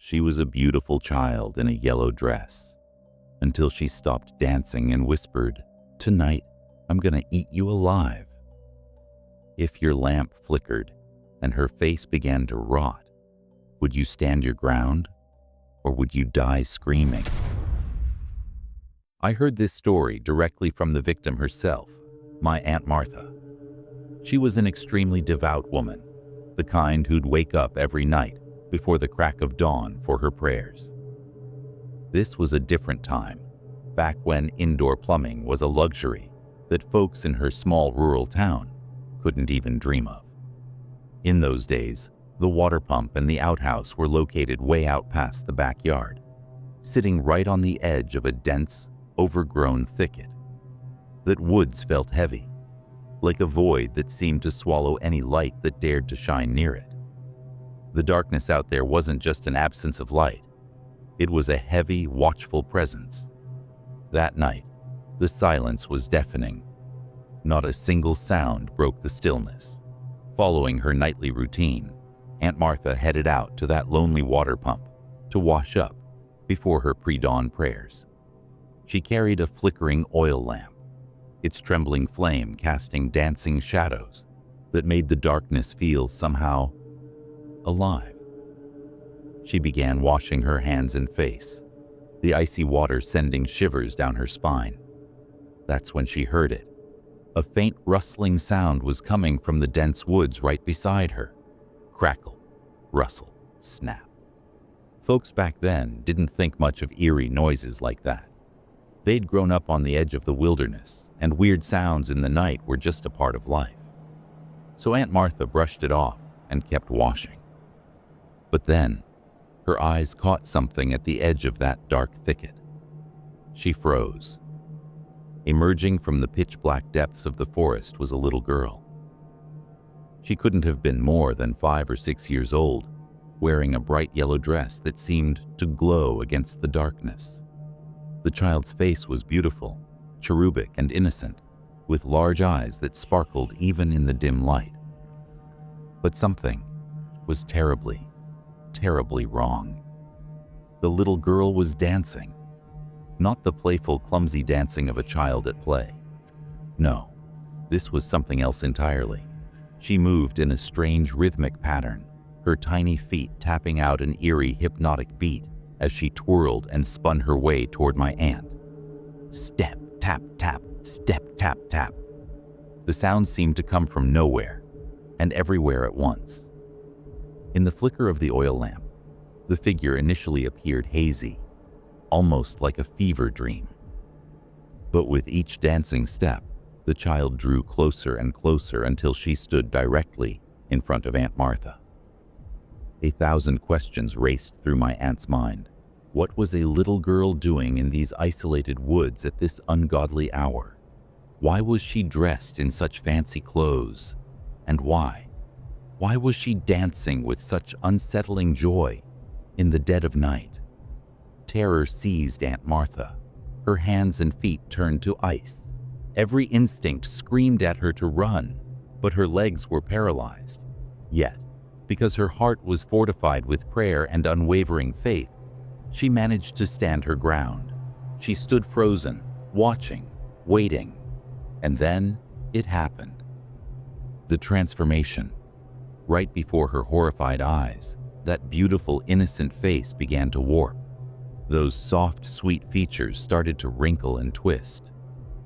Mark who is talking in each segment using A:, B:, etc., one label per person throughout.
A: she was a beautiful child in a yellow dress, until she stopped dancing and whispered, "Tonight, I'm gonna eat you alive." If your lamp flickered and her face began to rot, would you stand your ground, or would you die screaming? I heard this story directly from the victim herself, my Aunt Martha. She was an extremely devout woman, the kind who'd wake up every night before the crack of dawn for her prayers. This was a different time, back when indoor plumbing was a luxury that folks in her small rural town couldn't even dream of. In those days, the water pump and the outhouse were located way out past the backyard, sitting right on the edge of a dense, overgrown thicket. That woods felt heavy, like a void that seemed to swallow any light that dared to shine near it. The darkness out there wasn't just an absence of light. It was a heavy, watchful presence. That night, the silence was deafening. Not a single sound broke the stillness. Following her nightly routine, Aunt Martha headed out to that lonely water pump to wash up before her pre-dawn prayers. She carried a flickering oil lamp, its trembling flame casting dancing shadows that made the darkness feel somehow alive. She began washing her hands and face, the icy water sending shivers down her spine. That's when she heard it. A faint rustling sound was coming from the dense woods right beside her. Crackle, rustle, snap. Folks back then didn't think much of eerie noises like that. They'd grown up on the edge of the wilderness, and weird sounds in the night were just a part of life. So Aunt Martha brushed it off and kept washing. But then, her eyes caught something at the edge of that dark thicket. She froze. Emerging from the pitch-black depths of the forest was a little girl. She couldn't have been more than 5 or 6 years old, wearing a bright yellow dress that seemed to glow against the darkness. The child's face was beautiful, cherubic and innocent, with large eyes that sparkled even in the dim light. But something was terribly, terribly wrong. The little girl was dancing. Not the playful, clumsy dancing of a child at play. No, this was something else entirely. She moved in a strange rhythmic pattern, her tiny feet tapping out an eerie, hypnotic beat as she twirled and spun her way toward my aunt. Step, tap, tap, step, tap, tap. The sound seemed to come from nowhere and everywhere at once. In the flicker of the oil lamp, the figure initially appeared hazy, almost like a fever dream. But with each dancing step, the child drew closer and closer until she stood directly in front of Aunt Martha. 1,000 questions raced through my aunt's mind. What was a little girl doing in these isolated woods at this ungodly hour? Why was she dressed in such fancy clothes? And why? Why was she dancing with such unsettling joy in the dead of night? Terror seized Aunt Martha. Her hands and feet turned to ice. Every instinct screamed at her to run, but her legs were paralyzed. Yet, because her heart was fortified with prayer and unwavering faith, she managed to stand her ground. She stood frozen, watching, waiting. And then it happened. The transformation. Right before her horrified eyes, that beautiful, innocent face began to warp. Those soft, sweet features started to wrinkle and twist.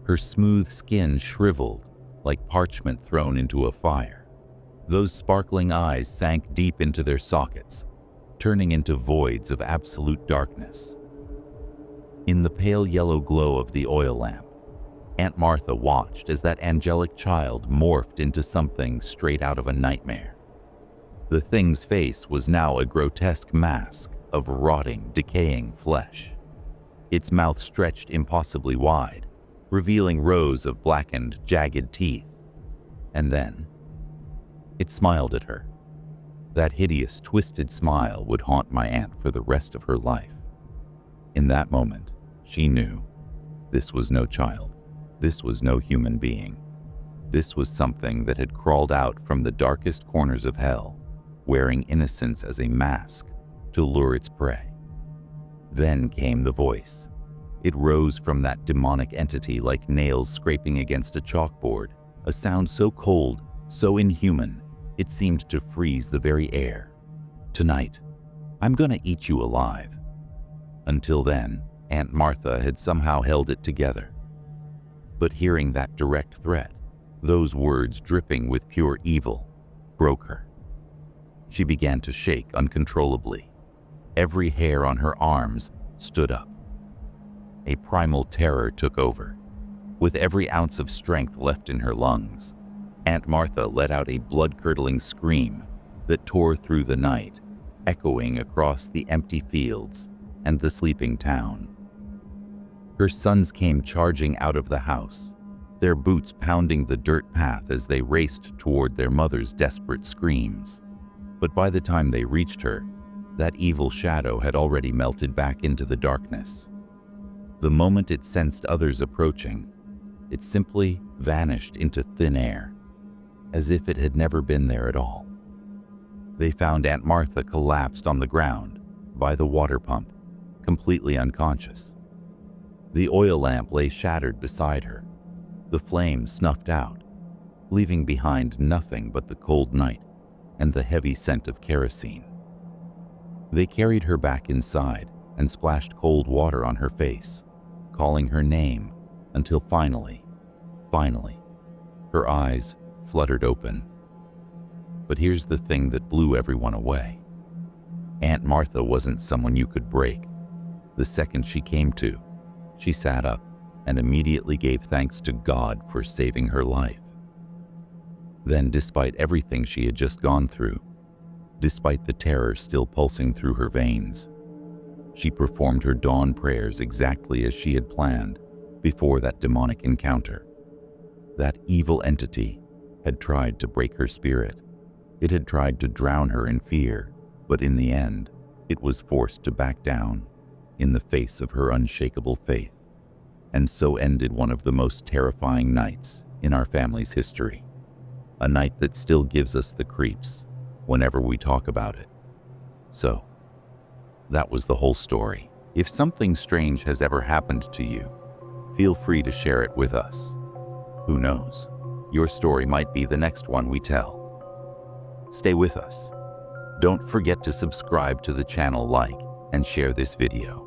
A: Her smooth skin shriveled like parchment thrown into a fire. Those sparkling eyes sank deep into their sockets, turning into voids of absolute darkness. In the pale yellow glow of the oil lamp, Aunt Martha watched as that angelic child morphed into something straight out of a nightmare. The thing's face was now a grotesque mask of rotting, decaying flesh. Its mouth stretched impossibly wide, revealing rows of blackened, jagged teeth. And then, it smiled at her. That hideous, twisted smile would haunt my aunt for the rest of her life. In that moment, she knew this was no child. This was no human being. This was something that had crawled out from the darkest corners of hell, wearing innocence as a mask, to lure its prey. Then came the voice. It rose from that demonic entity like nails scraping against a chalkboard, a sound so cold, so inhuman, it seemed to freeze the very air. "Tonight, I'm gonna eat you alive." Until then, Aunt Martha had somehow held it together. But hearing that direct threat, those words dripping with pure evil, broke her. She began to shake uncontrollably. Every hair on her arms stood up. A primal terror took over. With every ounce of strength left in her lungs, Aunt Martha let out a blood-curdling scream that tore through the night, echoing across the empty fields and the sleeping town. Her sons came charging out of the house, their boots pounding the dirt path as they raced toward their mother's desperate screams. But by the time they reached her, that evil shadow had already melted back into the darkness. The moment it sensed others approaching, it simply vanished into thin air, as if it had never been there at all. They found Aunt Martha collapsed on the ground by the water pump, completely unconscious. The oil lamp lay shattered beside her, the flame snuffed out, leaving behind nothing but the cold night and the heavy scent of kerosene. They carried her back inside and splashed cold water on her face, calling her name until finally, her eyes fluttered open. But here's the thing that blew everyone away. Aunt Martha wasn't someone you could break. The second she came to, she sat up and immediately gave thanks to God for saving her life. Then, despite everything she had just gone through, despite the terror still pulsing through her veins, she performed her dawn prayers exactly as she had planned before that demonic encounter. That evil entity had tried to break her spirit. It had tried to drown her in fear, but in the end, it was forced to back down in the face of her unshakable faith. And so ended one of the most terrifying nights in our family's history. A night that still gives us the creeps whenever we talk about it. So, that was the whole story. If something strange has ever happened to you, feel free to share it with us. Who knows? Your story might be the next one we tell. Stay with us. Don't forget to subscribe to the channel, like, and share this video.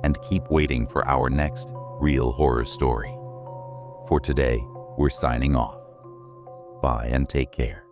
A: And keep waiting for our next real horror story. For today, we're signing off. Bye and take care.